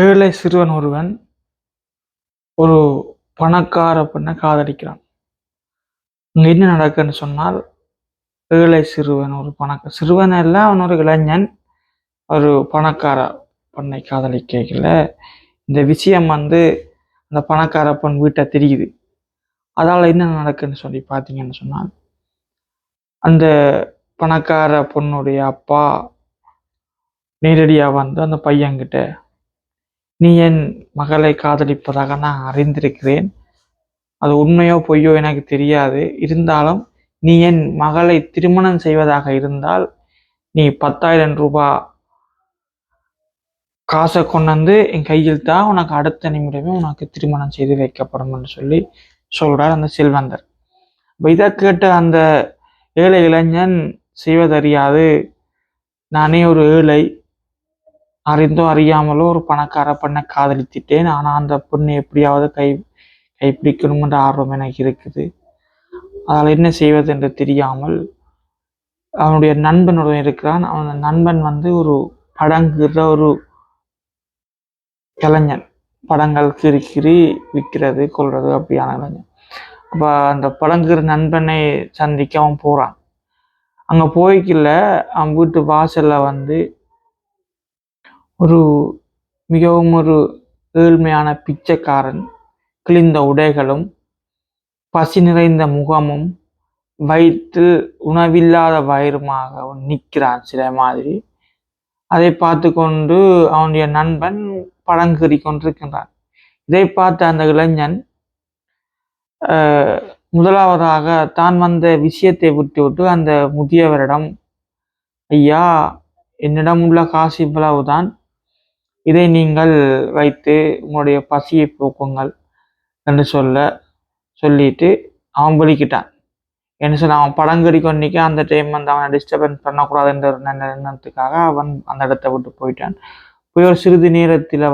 ஏழை சிறுவன் ஒருவன் ஒரு பணக்கார பெண்ணை காதலிக்கிறான். இங்க என்ன நடக்குன்னு சொன்னால், ஏழை சிறுவன் ஒரு சிறுவன் அல்ல, அவன் ஒரு இளைஞன் ஒரு பணக்கார பெண்ணை காதலிக்கல. இந்த விஷயம் அந்த பணக்கார பெண் வீட்டை தெரியுது. அதால என்ன நடக்குன்னு சொல்லி பார்த்தீங்கன்னு சொன்னால், அந்த பணக்கார பொண்ணுடைய அப்பா நேரடியா அந்த பையன்கிட்ட, நீ என் மகளை காதலிப்பதாக நான் அறிந்திருக்கிறேன். அது உண்மையோ பொய்யோ எனக்கு தெரியாது. இருந்தாலும் நீ என் மகளை திருமணம் செய்வதாக இருந்தால் நீ 10,000 ரூபாய் காசை கொண்டு என் கையில் தான், உனக்கு அடுத்த நிமிடமே உனக்கு திருமணம் செய்து வைக்கப்படும் என்று சொல்லி சொல்றார் அந்த செல்வந்தர். இதை கேட்ட அந்த ஏழை இளைஞன் செய்வதறியாது, நானே ஒரு ஏழை, அறிந்தோ அறியாமலோ ஒரு பணக்கார பெண்ணை காதலித்திட்டேன். ஆனால் அந்த பெண்ணை எப்படியாவது கைப்பிடிக்கணும் என்ற ஆர்வம் எனக்கு இருக்குது. அதில் என்ன செய்வது என்று தெரியாமல் அவனுடைய நண்பனுடன் இருக்கிறான். அவன் நண்பன் ஒரு படங்குற ஒரு கலைஞன், படங்கள் கிறுக்கிறி விற்கிறது கொள்றது அப்படியான இளைஞன். அப்போ அந்த படங்குற நண்பனை சந்திக்க அவன் போறான். அங்கே போய்க்கல அவன் வீட்டு வாசல்ல ஒரு மிகவும் ஒரு ஏழ்மையான பிச்சைக்காரன், கிழிந்த உடைகளும் பசி நிறைந்த முகமும் வயிற்று உணவில்லாத வயிறுமாக அவன் நிற்கிறான் சில மாதிரி. அதை பார்த்து கொண்டு அவனுடைய நண்பன் படங்கறி கொண்டிருக்கின்றான். இதை பார்த்த அந்த இளைஞன் முதலாவதாக தான் வந்த விஷயத்தை விட்டு அந்த முதியவரிடம், ஐயா, என்னிடம் உள்ள காசு இவ்வளவுதான், இதை நீங்கள் வைத்து உங்களுடைய பசியை போக்குங்கள் என்று சொல்லிட்டு அவன் வெளிக்கிட்டான். என்ன சொன்ன, அவன் படங்கடி கொண்டிக்க அந்த டைம் அவனை டிஸ்டர்பன்ஸ் பண்ணக்கூடாது என்ற ஒரு நல்ல எண்ணத்துக்காக அவன் அந்த இடத்த விட்டு போயிட்டான். போய் ஒரு சிறிது நேரத்தில்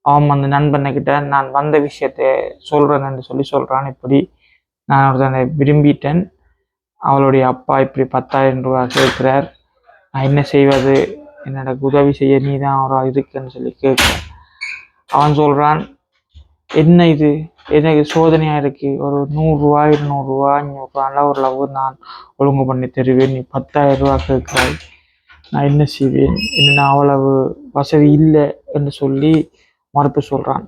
அவன் அந்த நண்பனை கிட்ட, நான் வந்த விஷயத்தை சொல்றேன் என்று சொல்றான். இப்படி நான் ஒருத்தனை விரும்பிட்டேன், அவளுடைய அப்பா இப்படி 10,000 ரூபாய் கேட்கிறார், நான் என்ன செய்வது, என்னோட உதவி செய்ய நீ தான் ஒரு இருக்குன்னு சொல்லி கேட்கிறேன். அவன் சொல்றான், என்ன இது, எனக்கு சோதனையா இருக்கு, ஒரு 100 ரூபாய் 200 ரூபாய் 500 ரூபாய் ஓரளவு நான் ஒழுங்கு பண்ணி தருவேன், நீ 10,000 ரூபாய் கேட்கிறாய், நான் என்ன செய்வேன், என்ன அவ்வளவு வசதி இல்லை என்று சொல்லி மறுப்பு சொல்றான்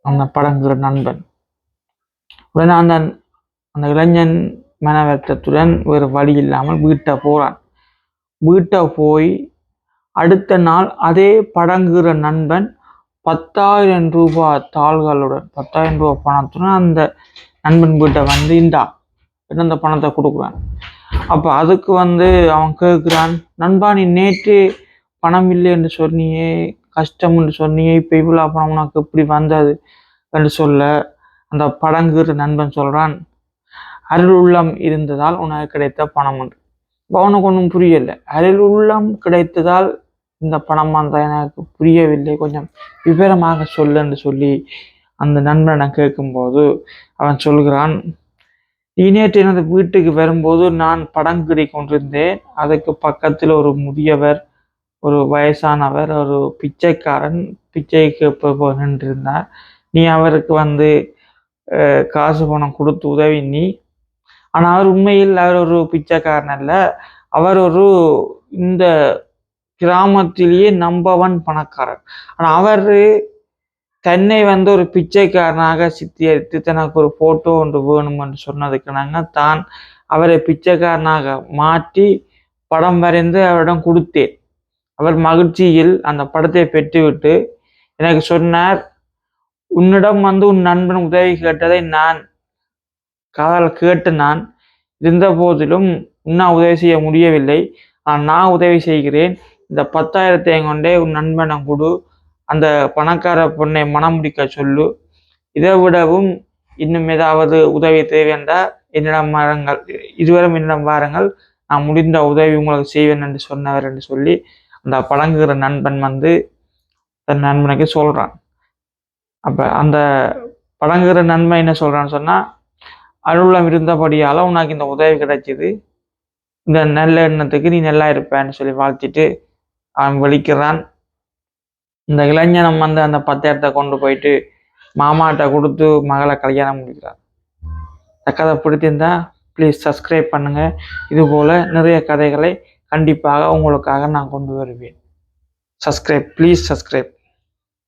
அந்த படங்குற நண்பன். உடனே அந்த இளைஞன் மன வருத்தத்துடன் வேறு வழி இல்லாமல் வீட்டை போறான். வீட்டை போய் அடுத்த நாள் அதே படங்குற நண்பன் 10,000 ரூபாய் தாள்களுடன் 10,000 ரூபாய் பணத்துடன் அந்த நண்பன் வீட்டை இந்தா அந்த பணத்தை கொடுக்குறான். அப்போ அதுக்கு அவன் கேட்குறான், நண்பா, நீ நேற்று பணம் இல்லை என்று சொன்னியே, கஷ்டம் என்று சொன்னியே, இப்போ இவ்வளோ பணம் உனக்கு எப்படி வந்தது என்று சொல்ல அந்த படங்குற நண்பன் சொல்றான், அருள் உள்ளம் இருந்ததால் உனக்கு கிடைத்த பணம் என்று. அவனுக்கு ஒன்றும் புரியலை. அருள் உள்ளம் கிடைத்ததால் இந்த பணம் எனக்கு புரியவில்லை, கொஞ்சம் விவரமாக சொல்லு சொல்லி அந்த நண்பனை கேட்கும்போது அவன் சொல்கிறான், நேற்று எனது வீட்டுக்கு வரும்போது நான் படங்கிடி கொண்டிருந்தேன். அதுக்கு பக்கத்தில் ஒரு முதியவர், ஒரு வயசானவர், ஒரு பிச்சைக்காரன் பிச்சைக்கு நின்றிருந்தார். நீ அவருக்கு காசு பணம் கொடுத்து உதவி நீ. ஆனால் அவர் உண்மையில் அவர் ஒரு பிச்சைக்காரன் அல்ல, அவர் ஒரு இந்த கிராமத்திலேயே நம்பவன் பணக்காரர். ஆனால் அவர் தன்னை ஒரு பிச்சைக்காரனாக சித்தரித்து தனக்கு ஒரு போட்டோ ஒன்று வேணும் என்று சொன்னதுக்கு நாங்கள் தான் அவரை பிச்சைக்காரனாக மாற்றி படம் வரைந்து அவரிடம் கொடுத்தேன். அவர் மகிழ்ச்சியில் அந்த படத்தை பெற்றுவிட்டு எனக்கு சொன்னார், உன்னிடம் உன் நண்பன் உதவி கேட்டதை நான் காதால் கேட்டு நான் இருந்த போதிலும் உன்னால் உதவி செய்ய முடியவில்லை, நான் உதவி செய்கிறேன், இந்த 10,000 கொண்டே உன் நண்பனை கொடு, அந்த பணக்கார பொண்ணை மனம் முடிக்க சொல்லு, இதை விடவும் இன்னும் ஏதாவது உதவி தேவையென்றால் என்னிடம் வாருங்கள், இருவரும் என்னிடம் வாருங்கள், நான் முடிந்த உதவி உங்களுக்கு செய்வேன் என்று சொன்னவர் என்று சொல்லி அந்த பழங்குகிற நண்பன் தன் நண்பனுக்கு சொல்றான். அப்ப அந்த பழங்குகிற நண்பன் என்ன சொல்றான்னு சொன்னா, அருளம் இருந்தபடியால உனக்கு இந்த உதவி கிடைச்சிது, இந்த நல்ல எண்ணத்துக்கு நீ நல்லா இருப்பேன்னு சொல்லி வாழ்த்திட்டு அவன் வெளிக்கிறான். இந்த இளைஞனம் வந்து அந்த 10,000 கொண்டு போயிட்டு மாமாட்ட கொடுத்து மகளை கல்யாணம் முடிக்கிறார். இந்த கதை பிடித்திருந்தா ப்ளீஸ் சப்ஸ்கிரைப் பண்ணுங்க. இது போல நிறைய கதைகளை கண்டிப்பாக உங்களுக்காக நான் கொண்டு வருவேன். Subscribe, please subscribe.